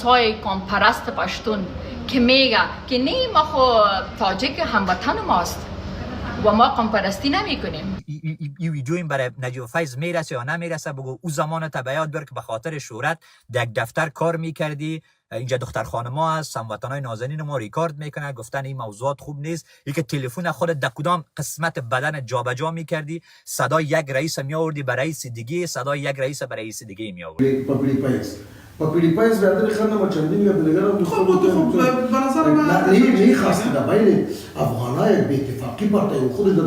های کامپرست پشتون که میگه که نه ما خو تاجیک هموطن ماست و ما قومپرستی نمی کنیم. این ویدیو این برای نجیب فیض میرسه یا نمیرسه؟ بگو او زمان تا به یاد بیار که به خاطر شهرت در یک دفتر کار میکردی، اینجا دختر خانما هست، هموطنای نازنین ما ریکارد میکنن، گفتن این موضوعات خوب نیست، این که تلفن خودت در کدام قسمت بدن جابجا میکردی، صدای یک رئیس میآوردی به رئیس دیگه، صدای یک رئیس به رئیس دیگه میآوردی. پاپیلی پایز بیادر خانه ما چندین یا بلگرم خب به نظر من نه خاصی در بین افغانای به اتفاقی پارتای و خود در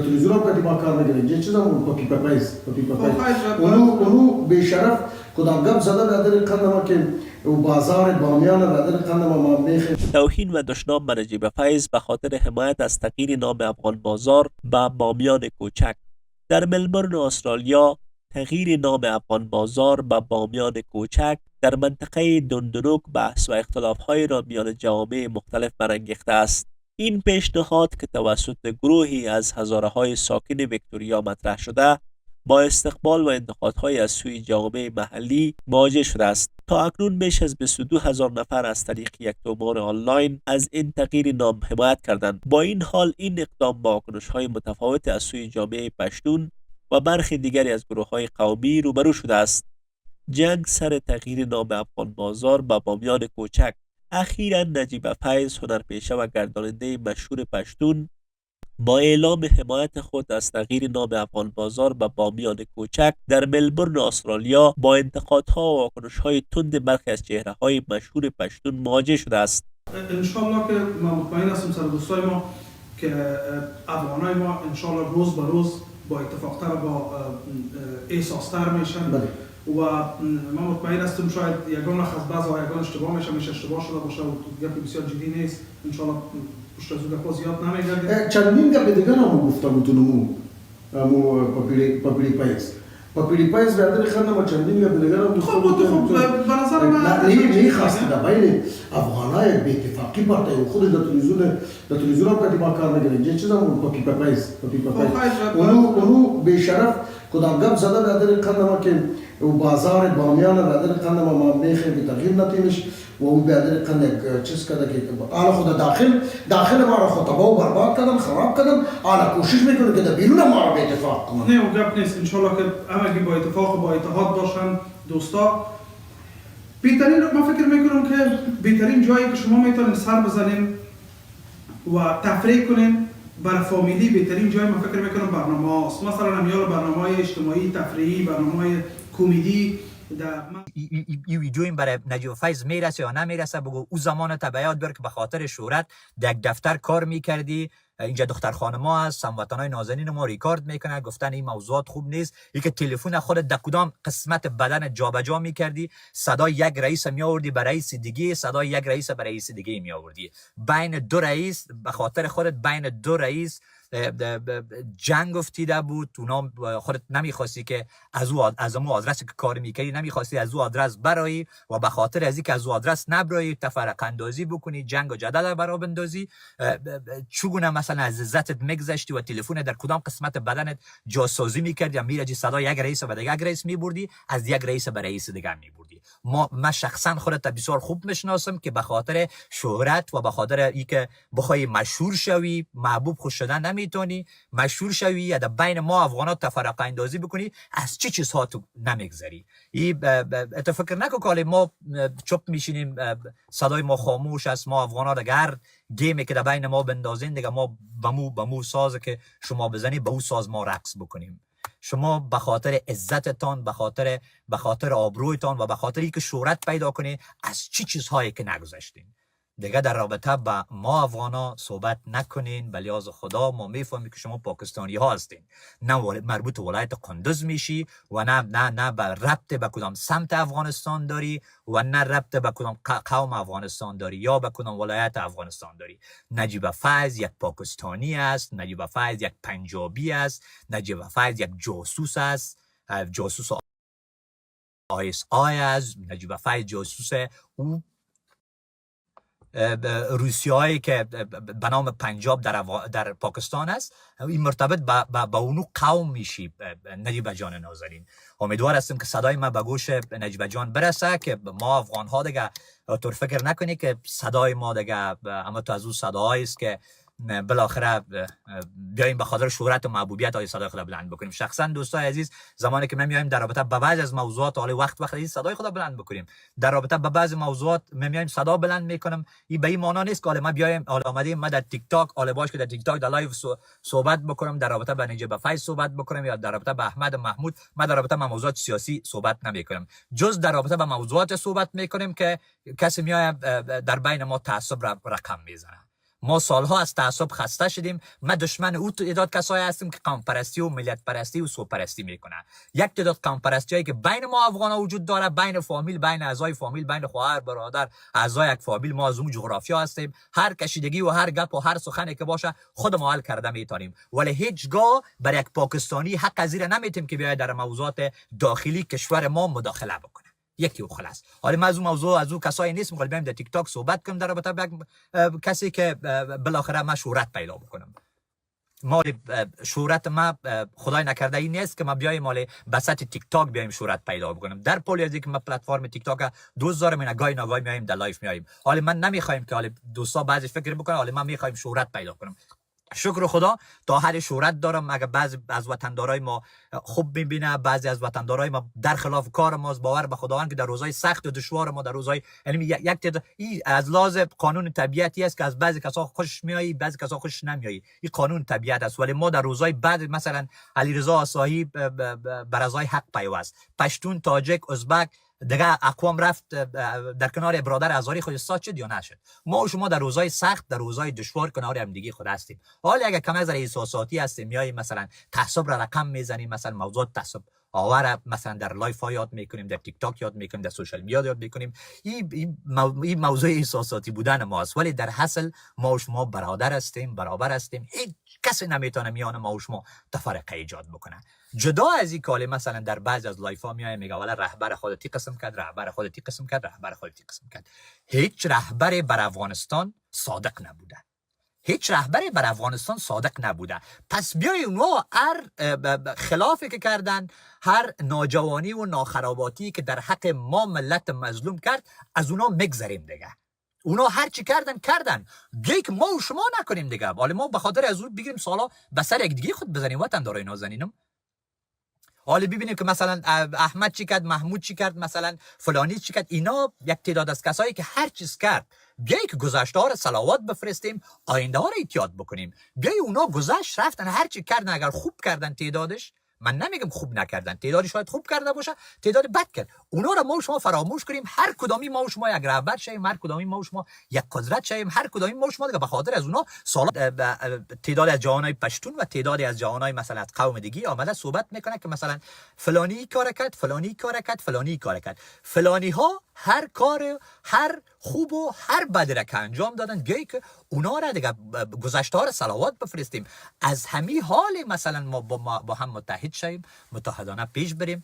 تلویزیون هم کدی ما کار نگیرن چه چیزا اون پاپی پایز اونو به شرف کدام گپ زده بیادر خانه ما که بازار بامیان بیادر خانه ما میخه توهین و دشنام به نجیب فیض به خاطر حمایت از تغییر نام افغان بازار به بامیان کوچک. در ملبورن استرالیا تغییر نام افغان بازار به بامیان کوچک در منطقه دندنوک بحث و اختلاف‌های را میان جوامع مختلف برانگیخته است. این پیشنهاد که توسط گروهی از هزاره‌های ساکن ویکتوریا مطرح شده با استقبال و انتقادهای از سوی جوامع محلی مواجه شده است. تا اکنون بیش از 22,000 نفر از طریق یک تومار آنلاین از این تغییر نام حمایت کردند. با این حال این اقدام با واکنش‌های متفاوت از سوی جامعه پشتون و برخی دیگری از گروه‌های قومی روبرو شده است. جنگ سر تغییر نام افغان بازار به بامیان کوچک. اخیراً نجیب فیض، هنرپیشه و گرداننده مشهور پشتون، با اعلام حمایت خود از تغییر نام افغان بازار به بامیان کوچک در ملبورن استرالیا با انتقادها و واکنش‌های تند برخی از چهره‌های مشهور پشتون مواجه شده است. انشالله که من مطمئن هستم سر دوستای ما که افغانای ما انشالله روز به روز با اتفاقتر با احساستر میشن و من مطمئن هستم شاید یگان از بعض و یگان اشتباه میشه اشتباه شده باشه و گپ بسیار جدی نیست. انشالله پشت از اون گپا زیاد نمیگرده. چندین گپ دیگه هم گفتم تو پاپیلی پایز بیادر خانه ما چندین گپ دیگه هم خب به نظر من نه خاصی در بین افغانای به اتفاقی پارتای و خود در تلویزیون هم کدی ما کار نگیرن چه چیزا اون پاپی پایز اونو به شرف کدام گپ زده بیادر خانه ما که بازار بامیان بیادر خانه ما میخه به تغییر نتیمش و اون بیادر خانه چیز کرده که حالا خود داخل ما را خود تباه و برباد کردن خراب کردن، حالا کوشش میکنه که در بیرون ما را به اتفاق کنن. نه اون گپ نیست. انشالله که همگی با اتفاق و با اتحاد باشن دوستا. من فکر میکنم که بهترین جایی که شما میتونین سر بزنین و تفریح کنین برای فامیلی، بهترین جایی من فکر میکنم برنامه هست. مثلا همیال برنامه‌های اجتماعی، تفریحی، برنامه‌های کمدی. این ویدیو این برای نجیب فیض میرسه یا نمیرسه؟ بگو او زمان تا به یاد بیار که به خاطر شهرت در یک دفتر کار میکردی، اینجا دختر خانما هست، هموطنای نازنین ما ریکارد میکنن، گفتن این موضوعات خوب نیست، این که تلفن خودت در کدام قسمت بدن جابجا میکردی، صدای یک رئیس میآوردی به رئیس دیگه، صدای یک رئیس به رئیس دیگه میآوردی، بین دو رئیس به خاطر خودت بین دو رئیس جنگ افتیده بود. تو نام خودت نمیخواستی که از اون آدرسی که کار میکردی نمیخواستی از اون آدرس برایی و به خاطر از اینکه از اون آدرس نبرایی تفرقه اندازی بکنی، جنگ و جدل برا بندازی. چگونه مثلا از عزتت میگذشتی و تلفن در کدام قسمت بدنت جاسازی میکردی یا میرجی صدای یک رئیس به یک رئیس میبردی، از یک رئیس به رئیس دیگه میبردی. من شخصا خودت بسیار خوب میشناسم که به خاطر شهرت و به خاطر اینکه بخوای مشهور شوی، محبوب خوش شدن نمیتونی، مشهور شوی یا در بین ما افغانا تفرقه اندازی بکنی، از چه چیزها تو نمیگذری. تو فکر نکن که ما چپ میشینیم صدای ما خاموش است، ما افغانا دیگر گیمی که در بین ما بندازین دیگه ما بمو ساز که شما بزنی به اون ساز ما رقص بکنیم. شما به خاطر عزتتان، به خاطر آبرویتان و به خاطر اینکه شهرت پیدا کنی از چی چیزهایی که نگذشتین دیگه در رابطه با ما افغانا صحبت نکنین. به لحاظ خدا ما میفهمیم که شما پاکستانی ها هستین، نه مربوط ولایت قندوز میشی و نه به ربط به کدام سمت افغانستان داری و نه ربط به کدام قوم افغانستان داری یا به کدام ولایت افغانستان داری. نجیب فیض یک پاکستانی است، نجیب فیض یک پنجابی است، نجیب فیض یک جاسوس است، جاسوس ISI است، نجیب فیض جاسوس او روسیایی که به نام پنجاب در پاکستان است، این مرتبط با اونو قوم میشی نجیب جان نازنین. امیدوار هستم که صدای ما به گوش نجیب جان برسه که ما افغان ها دیگه طور فکر نکنی که صدای ما دیگه اما تو از اون صداهایی است که بالاخره بیایم به خاطر شهرت و محبوبیت های صدای خود بلند بکنیم. شخصا دوستای عزیز زمانی که ما میایم در رابطه با بعضی از موضوعات حالا وقت این صدای خود بلند بکنیم، در رابطه با بعضی موضوعات ما میایم صدا بلند میکنم، این به این معنا نیست که حالا ما بیایم حالا اومدیم ما در تیک تاک حالا باش که در تیک تاک در لایو صحبت بکنم، در رابطه با نجیب فیض صحبت بکنم یا در رابطه با احمد محمود، ما در رابطه با موضوعات سیاسی صحبت نمیکنم، جز در رابطه با موضوعات صحبت میکنیم که کسی میاد در بین ما تعصب رقم میزنه. ما سالها از تعصب خسته شدیم. ما دشمن او تعداد کسایی هستیم که قوم پرستی و ملت پرستی و سو پرستی میکنه. یک تعداد قوم پرستی هایی که بین ما افغانا وجود داره، بین فامیل، بین اعضای فامیل، بین خواهر برادر اعضای یک فامیل، ما از اون جغرافیا هستیم. هر کشیدگی و هر گپ و هر سخنی که باشه خود ما حل کرده میتونیم، ولی هیچگاه بر یک پاکستانی حق از این نمیتیم که بیاید در موضوعات داخلی کشور ما مداخله بکنه. یکی و خلاص. حالا ما از اون موضوع از اون کسایی نیست میخوام بریم در تیک تاک صحبت کنم در رابطه با کسی که بالاخره ما شهرت پیدا بکنم. ما شهرت ما خدای نکرده این نیست که ما بیایم مال بساط تیک تاک بیایم شهرت پیدا بکنم. در پولی از اینکه ما پلتفرم تیک تاک 2000 من گاهی نگاهی میایم در لایو میایم. حالا من نمیخوایم که حالا دوستا بعضی فکر بکنن حالا ما میخوایم شهرت پیدا کنم. شکر خدا تا حد شهرت دارم. اگر بعضی از وطندارای ما خوب میبینه، بعضی از وطندارای ما در خلاف کار ماست، باور به خداوند که در روزهای سخت و دشوار ما در روزهای یعنی یک این از لحاظ قانون طبیعتی است که از بعضی کسا خوش میایی، بعضی کسا خوش نمیایی. این قانون طبیعت است. ولی ما در روزهای بعد مثلا علیرضا آسایی بر ازای حق پیوست، پشتون، تاجک، ازبک دیگه اقوام رفت در کنار برادر ازاری خود ایستاد شد یا نشد. ما و شما در روزهای سخت، در روزهای دشوار کنار هم دیگه خود هستیم. حالا اگه کم از احساساتی هستیم میای مثلا تعصب را رقم میزنیم، مثلا موضوع تعصب آور مثلا در لایف ها یاد میکنیم، در تیک تاک یاد میکنیم، در سوشال میدیا یاد میکنیم، این موضوع احساساتی بودن ماست. ولی در اصل ما و شما برادر هستیم، برابر هستیم. هیچ کسی نمیتونه میان ما و شما تفرقه ایجاد بکنه. جدا از این کاله مثلا در بعضی از لایف ها میای میگه والا رهبر خودتی قسم کرد، رهبر خودتی قسم کرد، رهبر خودتی قسم کرد. هیچ رهبری بر افغانستان صادق نبوده. هیچ رهبری بر افغانستان صادق نبوده. پس بیای اونها هر خلافی که کردن، هر ناجوانی و ناخراباتی که در حق ما ملت مظلوم کرد، از اونها میگذریم دیگه. اونا هر چی کردن گیک ما و شما نکنیم دیگه. حالا ما به خاطر از اون بگیریم سالا به سر یک دیگه خود بزنیم وطندارای نازنینم. حالا ببینیم که مثلا احمد چی کرد، محمود چی کرد، مثلا فلانی چی کرد. اینا یک تعداد از کسایی که هر چیز کرد بیایی که گذشته ها را صلوات بفرستیم، آینده ها را احتیاط بکنیم. بیایی اونا گذشت رفتن هر چی کردن، اگر خوب کردن تعدادش، من نمیگم خوب نکردن، تعدادی شاید خوب کرده باشه، تعداد بد کرد، اونا را ما و شما فراموش کنیم. هر کدامی ما و شما یک رهبر شیم، هر کدامی ما و شما یک قدرت شیم، هر کدامی ما و شما دیگه به خاطر از اونا سال تعداد از جوانای پشتون و تعداد از جوانای مثلا از قوم دیگه آمده صحبت میکنه که مثلا فلانی کار کرد، فلانی کار کرد، فلانی کار کرد. فلانی ها هر کار، هر خوب و هر بد را که انجام دادن، گویا که اونا را دیگه گذشته ها را صلوات بفرستیم. از همین حال مثلا ما با هم متحد شیم، متحدانه پیش بریم،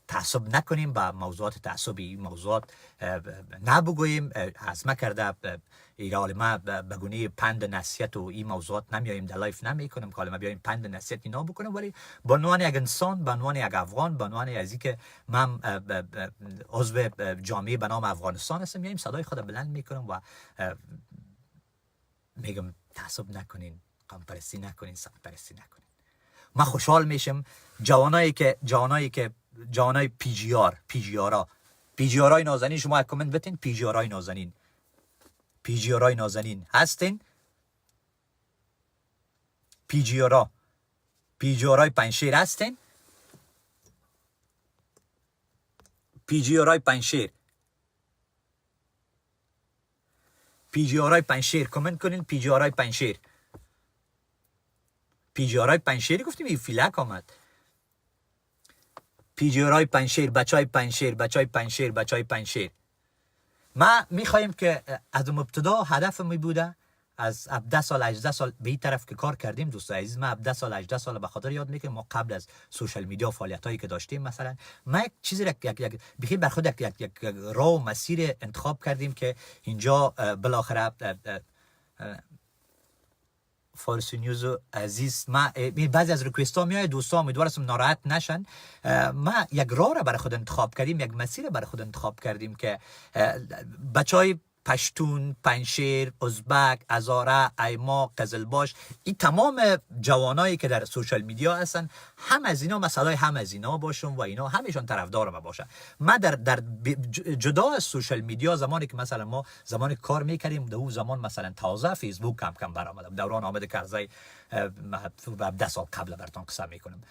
تعصب نکنیم، با موضوعات تعصبی موضوعات نبگوییم. حزمه کرده ایرال ما بگونه پند نصیحت و این موضوعات نمیاییم در لایف نمی کنیم که حالا ما بیاییم پند نصیحت اینا بکنیم، ولی به عنوان یک انسان، به عنوان یک افغان، به عنوان از اینکه من عضو جامعه به نام افغانستان هستم، میایم صدای خود بلند میکنم و میگم تعصب نکنین، قوم پرستی نکنین، سمت پرستی نکنین. من خوشحال میشم جوانایی که پی جی آرای نازنین، شما کامنت بتین پی جی آرای نازنین، پی جی آرای نازنین هستین، پی جی آرای پنشیر هستین، پی جی آرای پنشیر، پی جی آرای پنشیر کامنت کنین. پی جی آرای پنشیر، پی جی آرای پنشیر گفتیم این فیلک آمد. پی جی آرای پنشیر، بچای پنشیر، بچای پنشیر، بچای پنشیر. ما میخوایم که از ابتدا هدف می بوده از 17 سال 18 سال به این طرف که کار کردیم دوستان عزیز، ما 17 سال 18 سال به خاطر یاد میکنم ما قبل از سوشال میدیا فعالیتایی که داشتیم مثلا ما یک چیزی یک بخیر بر خود یک راه و مسیر انتخاب کردیم که اینجا بالاخره فارسی نیوز عزیز ما بعضی از ریکوست ها میاد دوستان امیدوارم ناراحت نشن. ما یک راه را برای خود انتخاب کردیم، یک مسیر برای خود انتخاب کردیم که بچهای پشتون، پنشیر، ازبک، هزاره، ایما، قزلباش، این تمام جوانایی که در سوشال میدیا هستن هم از اینا مسئله هم از اینا باشم و اینا همیشون طرفدار ما باشن. ما در جدا از سوشال میدیا زمانی که مثلا ما زمان کار میکردیم در اون زمان مثلا تازه فیسبوک کم برآمد دوران حامد کرزی 10 سال قبل براتون قصه میکنم.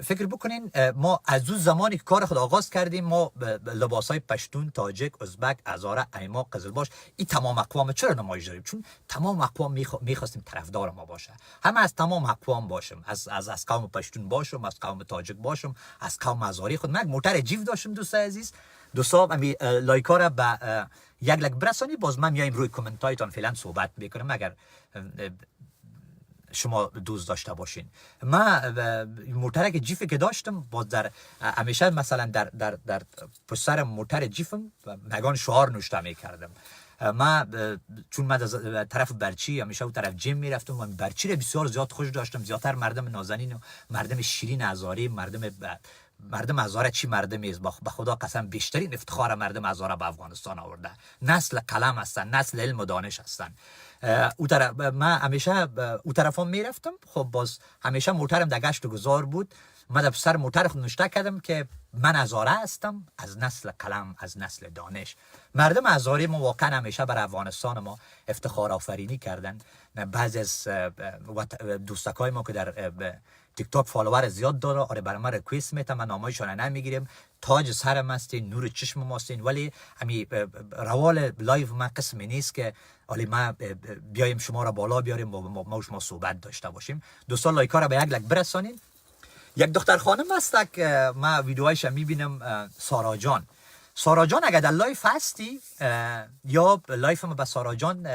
فکر بکنین ما از اون زمانی که کار خود آغاز کردیم ما لباسای پشتون، تاجک، ازبک، هزاره، ایما، قزلباش این تمام اقوام چرا نمایش داریم؟ چون تمام اقوام میخواستیم طرفدار ما باشه. همه از تمام اقوام باشم، از قوم پشتون باشم، از قوم تاجک باشم، از قوم هزاری خود. من موتر جیف داشتم دوستان عزیز. دوستان امی لایکا را به یک لک برسانی باز من میایم روی کامنت هایتان فعلا صحبت میکنم اگر شما دوست داشته باشین. ما موتر جیفی که داشتم باز در همیشه مثلا در پشت سر موتر جیفم مگان شعار نوشته میکردم. ما چون من از طرف برچی همیشه اون طرف جیم میرفتم و برچی رو بسیار زیاد خوش داشتم. زیادتر مردم نازنین و مردم شیرین هزاری، مردم هزاره چی مردمی است به خدا قسم بیشترین افتخار مردم هزاره به افغانستان آورده. نسل قلم هستن، نسل علم و دانش هستن. او طرف من همیشه او طرفا میرفتم. خب باز همیشه موترم در گشت و گذار بود. من در سر موتر خود نوشته کردم که من هزاره هستم، از نسل قلم، از نسل دانش. مردم هزاره ما واقعا همیشه بر افغانستان ما افتخار آفرینی کردن. بعضی از دوستکای ما که در تیک تاک فالوور زیاد داره، آره برای من ریکوست میتم، من نامایشان نمیگیریم. تاج سرم هستین، نور چشم ماستین، ولی همی روال لایو ما قسمی نیست که ولی ما بیایم شما را بالا بیاریم و ما و شما صحبت داشته باشیم. دوستان لایکا را به یک لک برسانین. یک دختر خانم هست که ما ویدیوهایش میبینم، سارا جان. سارا جان اگر در لایف هستی یا لایف ما به سارا جان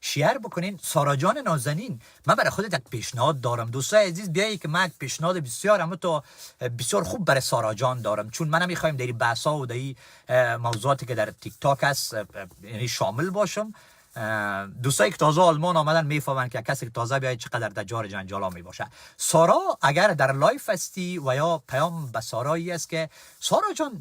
شیر بکنین. سارا جان نازنین، من برای خودت یک پیشنهاد دارم دوستای عزیز. بیایی که من یک پیشنهاد بسیار خوب برای سارا جان دارم، چون من نمیخوایم در این بحثا و در این موضوعاتی که در تیک تاک هست یعنی شامل باشم. دوستایی که تازه آلمان آمدن میفهمن که کسی که تازه بیاید چقدر در جار جنجالا می باشه. سارا اگر در لایف هستی و یا پیام به سارایی است که سارا جان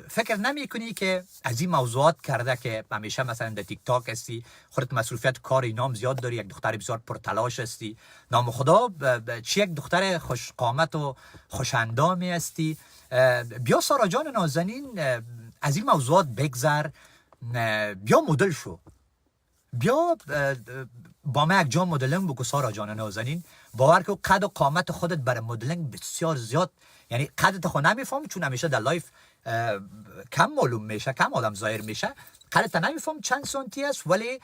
فکر نمی کنی که از این موضوعات کرده که همیشه مثلا در تیک تاک هستی، خودت مسئولیت کار اینام زیاد داری، یک دختر بسیار پرتلاش هستی، نام خدا چی یک دختر خوش قامت و خوش اندامی هستی. بیا سارا جان نازنین از این موضوعات بگذر، بیا مدل شو، بیا با ما یک جا مدلنگ بگو سارا جان نازنین. باور که قد و قامت خودت برای مدلنگ بسیار زیاد، یعنی قدت خود نمیفهم چون همیشه در لایف کم معلوم میشه، کم آدم ظاهر میشه، قدت نمیفهم چند سانتی است. ولی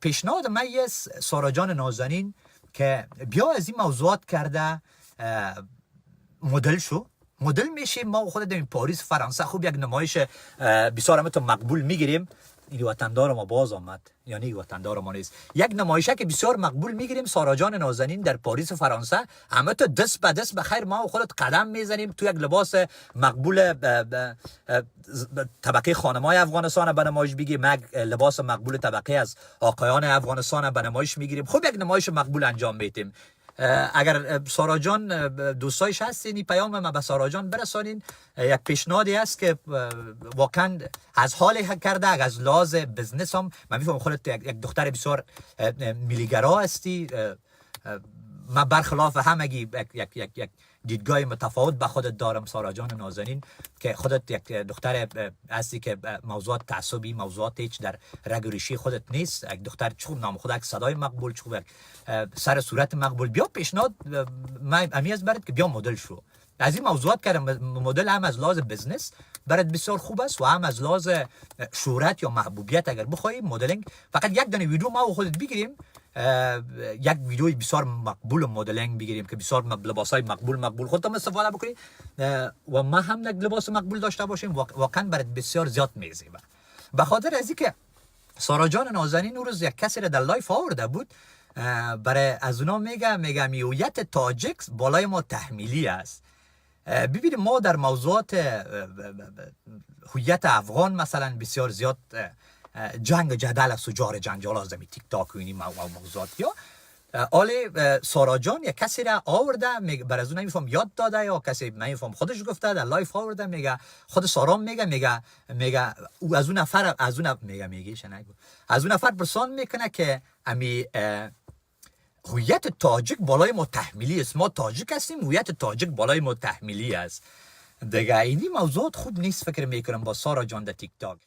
پیشنهاد من است سارا جان نازنین که بیا از این موضوعات کرده مدل شو، مدل میشیم. ما خود در پاریس فرانسه خوب یک نمایش بسیار هم تو مقبول میگیریم. این وطندار ما باز آمد، یعنی وطندار ما نیست. یک نمایشه که بسیار مقبول میگیریم سارا جان نازنین در پاریس فرانسه. همه تو دست به دست بخیر ما و خودت قدم میزنیم تو یک لباس مقبول طبقه خانمای افغانستان به نمایش بگیریم، یک لباس مقبول طبقه از آقایان افغانستان به نمایش میگیریم. خب یک نمایش مقبول انجام میدیم. اگر سارا جان دوستایش هستین این پیام ما به سارا جان برسانین. یک پیشنهادی است که واقعا از حال کرده، از لحاظ بزنس هم من میفهمم خودت یک دختر بسیار میلیگرا هستی. من برخلاف همگی یک دیدگاه متفاوت به خودت دارم سارا جان نازنین که خودت یک دختر هستی که موضوعات تعصبی، موضوعات هیچ در رگ و ریشه خودت نیست. یک دختر چوب نام خود یک صدای مقبول، چوب یک سر صورت مقبول. بیا پیشنهاد من امیاز برات که بیا مدل شو. از این موضوعات کردم مدل هم از لحاظ بزنس برات بسیار خوب است و هم از لحاظ شهرت یا محبوبیت. اگر بخوای مدلینگ فقط یک دانه ویدیو ما و خودت بگیریم، یک ویدیوی بسیار مقبول مدلینگ بگیریم که بسیار لباسای مقبول خودت هم استفاده بکنی و ما هم یک لباس مقبول داشته باشیم، واقعا برات بسیار زیاد میزیبه. به خاطر از اینکه سارا جان نازنین اون روز یک کسی را در لایف آورده بود، برای از اونا میگه هویت تاجیک بالای ما تحمیلی است. ببینید ما در موضوعات هویت افغان مثلا بسیار زیاد جنگ جدل است و جار جنجال از تیک تاک و این موضوعات. یا آلی سارا جان یک کسی را آورده بر از اون نمیفهم یاد داده یا کسی نمیفهم خودش گفته در لایف آورده، میگه خود سارا میگه او از اون نفر از اون نفر پرسان میکنه که امی هویت تاجیک بالای ما تحمیلی است، ما تاجیک هستیم، هویت تاجیک بالای ما تحمیلی است. دیگه اینی موضوعات خوب نیست فکر میکنم با سارا جان در تیک تاک.